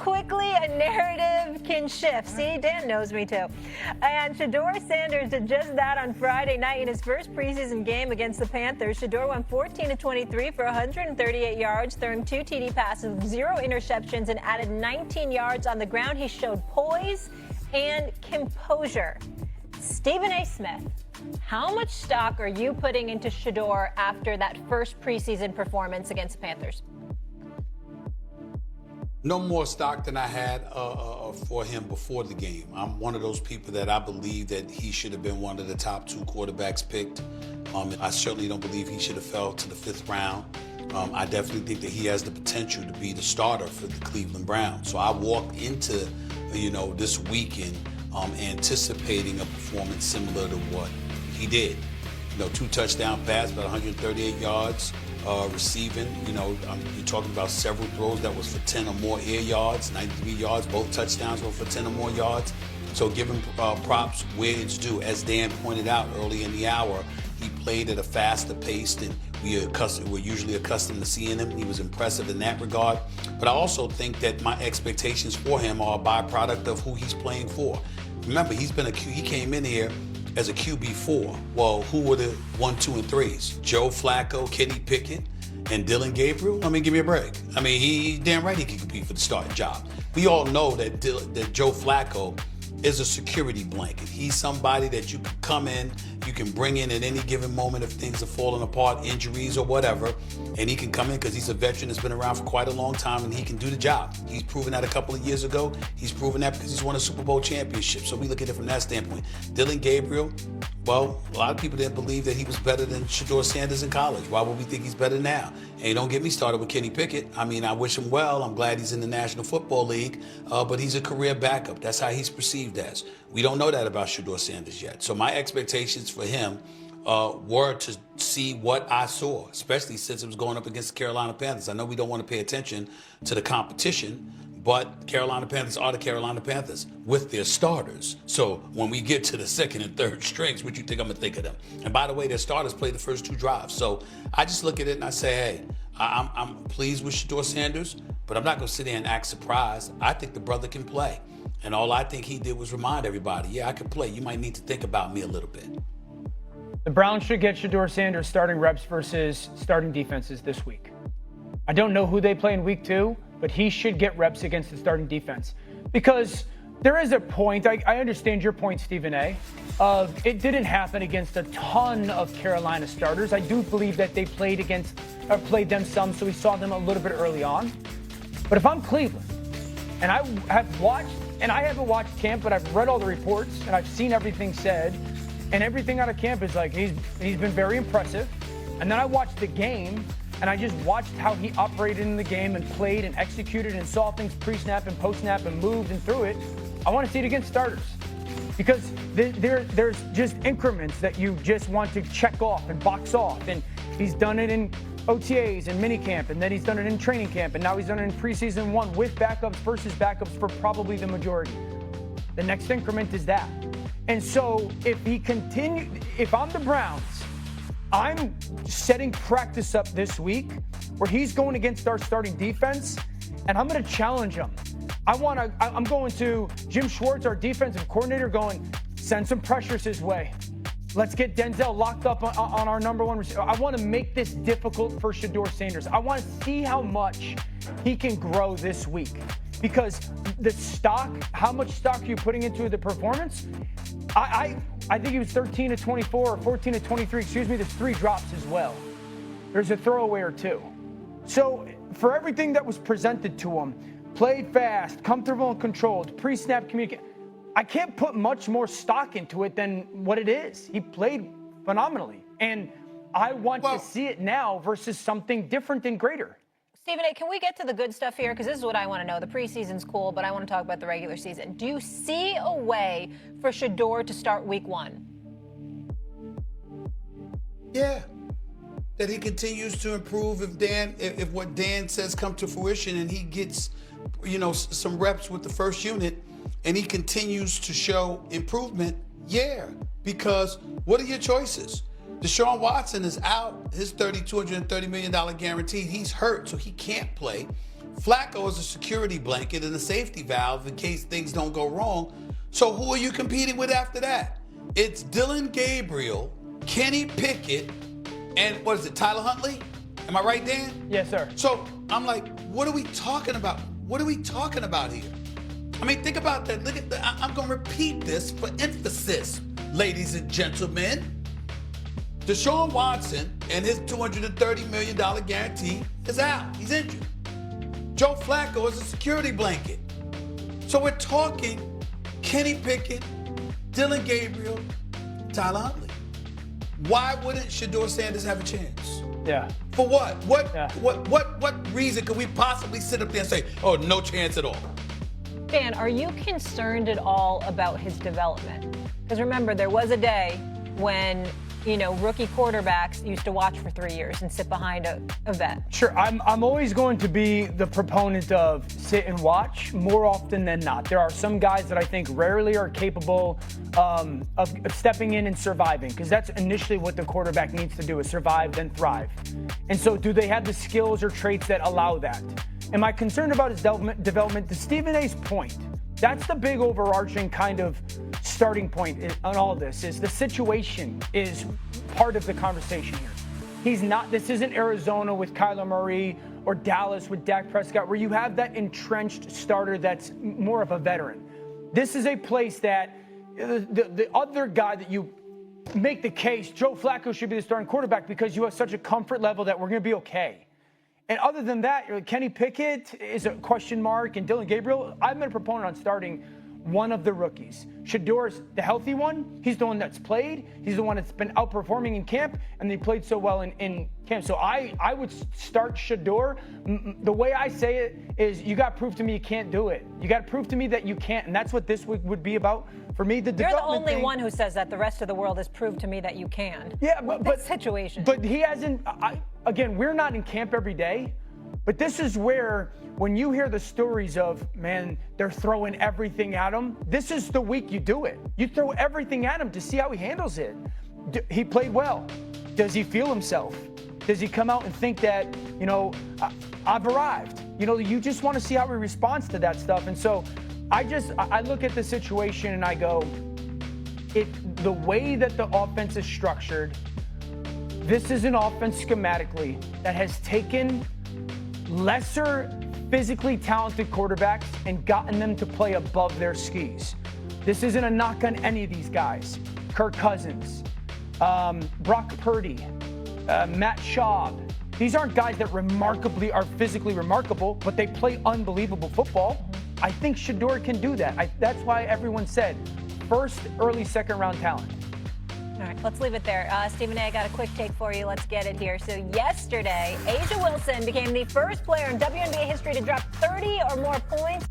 quickly a narrative can shift. See, Dan knows me too. And Shedeur Sanders did just that on Friday night in his first preseason game against the Panthers. Shedeur went 14-23 for 138 yards, throwing 2 TD passes, 0 interceptions, and added 19 yards on the ground. He showed poise and composure. Stephen A. Smith, how much stock are you putting into Shedeur after that first preseason performance against the Panthers? No more stock than I had for him before the game. I'm one of those people that I believe that he should have been one of the top 2 quarterbacks picked. I certainly don't believe he should have fell to the 5th round. I definitely think that he has the potential to be the starter for the Cleveland Browns. So I walked into, this weekend anticipating a performance similar to what he did. 2 touchdown passes, about 138 yards. Receiving, you're talking about several throws that was for 10 or more air yards, 93 yards, both touchdowns were for 10 or more yards. So give him props where it's due. As Dan pointed out early in the hour, he played at a faster pace than we're usually accustomed to seeing him. He was impressive in that regard. But I also think that my expectations for him are a byproduct of who he's playing for. Remember, he came in here as a QB4. Well, who were the 1, 2, and 3s? Joe Flacco, Kenny Pickett, and Dylan Gabriel? Give me a break. He damn right he can compete for the starting job. We all know that Joe Flacco is a security blanket. He's somebody that you can come in, you can bring in at any given moment if things are falling apart, injuries or whatever, and he can come in because he's a veteran that's been around for quite a long time and he can do the job. He's proven that a couple of years ago. He's proven that because he's won a Super Bowl championship. So we look at it from that standpoint. Dylan Gabriel, well, a lot of people didn't believe that he was better than Shedeur Sanders in college. Why would we think he's better now? And don't get me started with Kenny Pickett. I wish him well. I'm glad he's in the National Football League, but he's a career backup. That's how he's perceived as. We don't know that about Shedeur Sanders yet. So my expectations for him were to see what I saw, especially since it was going up against the Carolina Panthers. I know we don't want to pay attention to the competition, but Carolina Panthers are the Carolina Panthers with their starters. So when we get to the 2nd and 3rd strings, what you think I'm going to think of them? And by the way, their starters played the first 2 drives. So I just look at it and I say, hey, I'm pleased with Shedeur Sanders, but I'm not going to sit there and act surprised. I think the brother can play. And all I think he did was remind everybody, yeah, I can play. You might need to think about me a little bit. The Browns should get Shedeur Sanders starting reps versus starting defenses this week. I don't know who they play in week 2, but he should get reps against the starting defense. Because there is a point, I understand your point, Stephen A., of it didn't happen against a ton of Carolina starters. I do believe that they played them some, so we saw them a little bit early on. But if I'm Cleveland, and I haven't watched camp, but I've read all the reports, and I've seen everything said, and everything out of camp is like he's been very impressive. And then I watched the game, and I just watched how he operated in the game and played and executed and saw things pre-snap and post-snap and moved and threw it. I want to see it against starters because there's just increments that you just want to check off and box off. And he's done it in OTAs and minicamp, and then he's done it in training camp, and now he's done it in preseason 1 with backups versus backups for probably the majority. The next increment is that. And so if I'm the Browns, I'm setting practice up this week where he's going against our starting defense, and I'm going to challenge him. I'm going to Jim Schwartz, our defensive coordinator, going, send some pressures his way. Let's get Denzel locked up on our number 1 receiver. I want to make this difficult for Shedeur Sanders. I want to see how much he can grow this week. Because the stock, how much stock are you putting into the performance? I think he was 13-24 or 14-23. There's 3 drops as well. There's a throwaway or 2. So for everything that was presented to him, played fast, comfortable and controlled, pre-snap communication, I can't put much more stock into it than what it is. He played phenomenally. And I want to see it now versus something different and greater. Stephen A., can we get to the good stuff here? Because this is what I want to know. The preseason's cool, but I want to talk about the regular season. Do you see a way for Shedeur to start week 1? Yeah. That he continues to improve if what Dan says come to fruition and he gets, some reps with the first unit and he continues to show improvement. Yeah. Because what are your choices? Deshaun Watson is out, his $230 million guaranteed. He's hurt, so he can't play. Flacco is a security blanket and a safety valve in case things don't go wrong. So who are you competing with after that? It's Dillon Gabriel, Kenny Pickett, and what is it, Tyler Huntley? Am I right, Dan? Yes, sir. So I'm like, what are we talking about? What are we talking about here? I mean, think about that. Look at I'm going to repeat this for emphasis, ladies and gentlemen. Deshaun Watson and his $230 million guarantee is out. He's injured. Joe Flacco is a security blanket. So we're talking Kenny Pickett, Dillon Gabriel, Tyler Huntley. Why wouldn't Shedeur Sanders have a chance? Yeah. For what? What reason could we possibly sit up there and say, oh, no chance at all? Dan, are you concerned at all about his development? Because remember, there was a day when, rookie quarterbacks used to watch for 3 years and sit behind a vet. Sure, I'm always going to be the proponent of sit and watch more often than not. There are some guys that I think rarely are capable of stepping in and surviving, because that's initially what the quarterback needs to do, is survive, then thrive. And so do they have the skills or traits that allow that? Am I concerned about his development? To Stephen A's point, that's the big overarching kind of starting point on all of this, is the situation is part of the conversation here. This isn't Arizona with Kyler Murray or Dallas with Dak Prescott, where you have that entrenched starter that's more of a veteran. This is a place that the other guy that you make the case, Joe Flacco should be the starting quarterback because you have such a comfort level that we're going to be okay. And other than that, Kenny Pickett is a question mark, and Dillon Gabriel, I've been a proponent on starting one of the rookies. Shedeur's the healthy one. He's the one that's played. He's the one that's been outperforming in camp, and they played so well in camp. So I would start Shedeur. The way I say it is, you got to prove to me you can't do it. You got to prove to me that you can't, and that's what this would be about. For me, You're the only one who says that. The rest of the world has proved to me that you can. Yeah, but situation. But he hasn't. Again, we're not in camp every day, but this is where, when you hear the stories of, man, they're throwing everything at him, this is the week you do it. You throw everything at him to see how he handles it. He played well. Does he feel himself? Does he come out and think that, I've arrived? You just want to see how he responds to that stuff. And so I look at the situation and I go, the way that the offense is structured, this is an offense schematically that has taken lesser physically talented quarterbacks and gotten them to play above their skis. This isn't a knock on any of these guys. Kirk Cousins, Brock Purdy, Matt Schaub. These aren't guys that are physically remarkable, but they play unbelievable football. I think Shedeur can do that. That's why everyone said first, early, second round talent. All right, let's leave it there. Stephen A., I got a quick take for you. Let's get it here. So yesterday, A'ja Wilson became the first player in WNBA history to drop 30 or more points